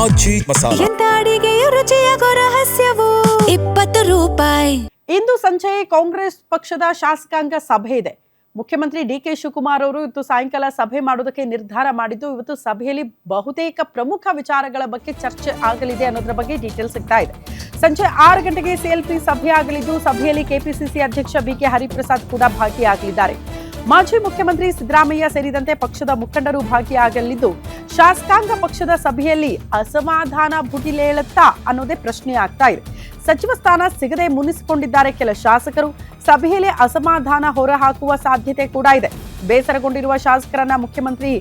ಆಚಿ ಮಸಾಲ. ಎಂತ ಅಡಿಗೆಯ ರುಚಿಯಾಗೋ ರಹಸ್ಯವು 20 ರೂಪಾಯಿ. ಇಂದು ಸಂಜೆ ಕಾಂಗ್ರೆಸ್ ಪಕ್ಷದ ಶಾಸಕಾಂಗ ಸಭೆ ಇದೆ. ಮುಖ್ಯಮಂತ್ರಿ ಡಿ.ಕೆ. ಶಿವಕುಮಾರ್ ಅವರು ಇವತ್ತು ಸಾಯಂಕಾಲ ಸಭೆ ಮಾಡೋದಕ್ಕೆ ನಿರ್ಧಾರ ಮಾಡಿದ್ದು, ಇವತ್ತು ಸಭೆಯಲ್ಲಿ ಬಹುತೇಕ ಪ್ರಮುಖ ವಿಚಾರಗಳ ಬಗ್ಗೆ ಚರ್ಚೆ ಆಗಲಿದೆ ಅನ್ನೋದ್ರ ಬಗ್ಗೆ ಡೀಟೇಲ್ ಸಿಗ್ತಾ ಇದೆ. ಸಂಜೆ 6 ಗಂಟೆಗೆ ಸಿಎಲ್ಪಿ ಸಭೆ ಆಗಲಿದ್ದು, ಸಭೆಯಲ್ಲಿ ಕೆಪಿಸಿಸಿ ಅಧ್ಯಕ್ಷ ಬಿ.ಕೆ. ಹರಿಪ್ರಸಾದ್ ಕೂಡ ಭಾಗಿಯಾಗಲಿದ್ದಾರೆ. ಮಾಜಿ ಮುಖ್ಯಮಂತ್ರಿ ಸಿದ್ದರಾಮಯ್ಯ ಸೇರಿದಂತೆ ಪಕ್ಷದ ಮುಖಂಡರು ಭಾಗಿಯಾಗಲಿದ್ದು, ಶಾಸಕಾಂಗ ಪಕ್ಷದ ಸಭೆಯಲ್ಲಿ ಅಸಮಾಧಾನ ಭುಗಿಲೇಳುತ್ತಾ ಅನ್ನೋದೇ ಪ್ರಶ್ನೆ ಆಗ್ತಾ ಇದೆ. ಸಚಿವ ಸ್ಥಾನ ಸಿಗದೆ ಮುನಿಸಿಕೊಂಡಿದ್ದಾರೆ ಕೆಲ ಶಾಸಕರು. ಸಭೆಯಲ್ಲಿ ಅಸಮಾಧಾನ ಹೊರಹಾಕುವ ಸಾಧ್ಯತೆ ಕೂಡ ಇದೆ. ಬೇಸರಗೊಂಡಿರುವ ಶಾಸಕರನ್ನ ಮುಖ್ಯಮಂತ್ರಿ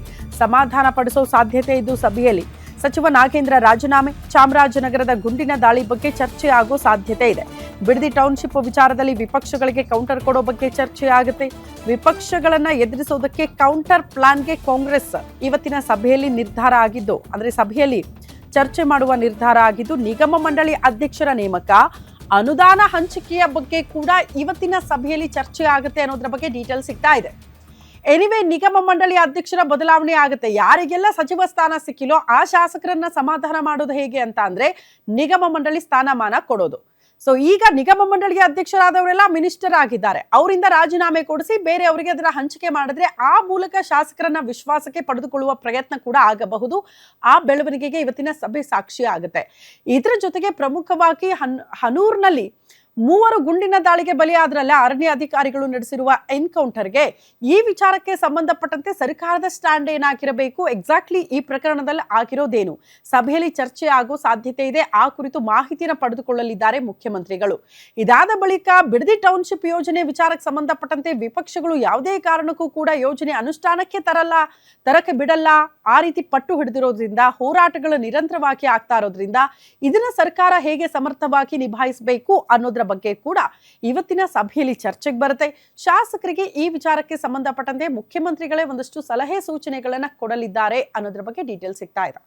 ಸಮಾಧಾನ ಪಡಿಸುವ ಸಾಧ್ಯತೆ ಇದ್ದು, ಸಭೆಯಲ್ಲಿ ಸಚಿವ ನಾಗೇಂದ್ರ ರಾಜೀನಾಮೆ, ಚಾಮರಾಜನಗರದ ಗುಂಡಿನ ದಾಳಿ ಬಗ್ಗೆ ಚರ್ಚೆ ಆಗೋ ಸಾಧ್ಯತೆ ಇದೆ. ಬಿಡದಿ ಟೌನ್ಶಿಪ್ ವಿಚಾರದಲ್ಲಿ ವಿಪಕ್ಷಗಳಿಗೆ ಕೌಂಟರ್ ಕೊಡೋ ಬಗ್ಗೆ ಚರ್ಚೆ ಆಗುತ್ತೆ. ವಿಪಕ್ಷಗಳನ್ನ ಎದುರಿಸೋದಕ್ಕೆ ಕೌಂಟರ್ ಪ್ಲಾನ್ಗೆ ಕಾಂಗ್ರೆಸ್ ಇವತ್ತಿನ ಸಭೆಯಲ್ಲಿ ನಿರ್ಧಾರ ಆಗಿದ್ದು, ಅಂದ್ರೆ ಸಭೆಯಲ್ಲಿ ಚರ್ಚೆ ಮಾಡುವ ನಿರ್ಧಾರ ಆಗಿದ್ದು, ನಿಗಮ ಮಂಡಳಿ ಅಧ್ಯಕ್ಷರ ನೇಮಕ, ಅನುದಾನ ಹಂಚಿಕೆಯ ಬಗ್ಗೆ ಕೂಡ ಇವತ್ತಿನ ಸಭೆಯಲ್ಲಿ ಚರ್ಚೆ ಆಗುತ್ತೆ ಅನ್ನೋದ್ರ ಬಗ್ಗೆ ಡೀಟೇಲ್ ಸಿಗ್ತಾ ಇದೆ. ಎನಿವೆ, ನಿಗಮ ಮಂಡಳಿ ಅಧ್ಯಕ್ಷರ ಬದಲಾವಣೆ ಆಗುತ್ತೆ. ಯಾರಿಗೆಲ್ಲ ಸಚಿವ ಸ್ಥಾನ ಸಿಕ್ಕಿಲ್ಲೋ ಆ ಶಾಸಕರನ್ನ ಸಮಾಧಾನ ಮಾಡೋದು ಹೇಗೆ ಅಂತ ಅಂದ್ರೆ ನಿಗಮ ಮಂಡಳಿ ಸ್ಥಾನಮಾನ ಕೊಡೋದು. ಸೊ ಈಗ ನಿಗಮ ಮಂಡಳಿಯ ಅಧ್ಯಕ್ಷರಾದವರೆಲ್ಲ ಮಿನಿಸ್ಟರ್ ಆಗಿದ್ದಾರೆ. ಅವರಿಂದ ರಾಜೀನಾಮೆ ಕೊಡಿಸಿ ಬೇರೆಯವರಿಗೆ ಅದರ ಹಂಚಿಕೆ ಮಾಡಿದ್ರೆ ಆ ಮೂಲಕ ಶಾಸಕರನ್ನ ವಿಶ್ವಾಸಕ್ಕೆ ಪಡೆದುಕೊಳ್ಳುವ ಪ್ರಯತ್ನ ಕೂಡ ಆಗಬಹುದು. ಆ ಬೆಳವಣಿಗೆಗೆ ಇವತ್ತಿನ ಸಭೆ ಸಾಕ್ಷಿ ಆಗುತ್ತೆ. ಇದರ ಜೊತೆಗೆ ಪ್ರಮುಖವಾಗಿ ಹನೂರ್ನಲ್ಲಿ 3 ಗುಂಡಿನ ದಾಳಿಗೆ ಬಲಿಯಾದ್ರಲ್ಲ ಅರಣ್ಯ ಅಧಿಕಾರಿಗಳು ನಡೆಸಿರುವ ಎನ್ಕೌಂಟರ್ಗೆ ಈ ವಿಚಾರಕ್ಕೆ ಸಂಬಂಧಪಟ್ಟಂತೆ ಸರ್ಕಾರದ ಸ್ಟ್ಯಾಂಡ್ ಏನಾಗಿರಬೇಕು, ಎಕ್ಸಾಕ್ಟ್ಲಿ ಈ ಪ್ರಕರಣದಲ್ಲಿ ಆಗಿರೋದೇನು, ಸಭೆಯಲ್ಲಿ ಚರ್ಚೆ ಆಗೋ ಸಾಧ್ಯತೆ ಇದೆ. ಆ ಕುರಿತು ಮಾಹಿತಿಯನ್ನು ಪಡೆದುಕೊಳ್ಳಲಿದ್ದಾರೆ ಮುಖ್ಯಮಂತ್ರಿಗಳು. ಇದಾದ ಬಳಿಕ ಬಿಡದಿ ಟೌನ್ಶಿಪ್ ಯೋಜನೆ ವಿಚಾರಕ್ಕೆ ಸಂಬಂಧಪಟ್ಟಂತೆ ವಿಪಕ್ಷಗಳು ಯಾವುದೇ ಕಾರಣಕ್ಕೂ ಕೂಡ ಯೋಜನೆ ಅನುಷ್ಠಾನಕ್ಕೆ ತರಕ್ಕೆ ಬಿಡಲ್ಲ, ಆ ರೀತಿ ಪಟ್ಟು ಹಿಡಿದಿರೋದ್ರಿಂದ, ಹೋರಾಟಗಳು ನಿರಂತರವಾಗಿ ಆಗ್ತಾ ಇರೋದ್ರಿಂದ ಇದನ್ನ ಸರ್ಕಾರ ಹೇಗೆ ಸಮರ್ಥವಾಗಿ ನಿಭಾಯಿಸಬೇಕು ಅನ್ನೋದ್ರ ಬಗ್ಗೆ ಕೂಡ ಇವತ್ತಿನ ಸಭೆಯಲ್ಲಿ ಚರ್ಚೆಗೆ ಬರುತ್ತೆ. ಶಾಸಕರಿಗೆ ಈ ವಿಚಾರಕ್ಕೆ ಸಂಬಂಧಪಟ್ಟಂತೆ ಮುಖ್ಯಮಂತ್ರಿಗಳೇ ಒಂದಷ್ಟು ಸಲಹೆ ಸೂಚನೆಗಳನ್ನ ಕೊಡಲಿದ್ದಾರೆ ಅನ್ನೋದ್ರ ಬಗ್ಗೆ ಡೀಟೇಲ್ ಸಿಗ್ತಾ ಇದೆ.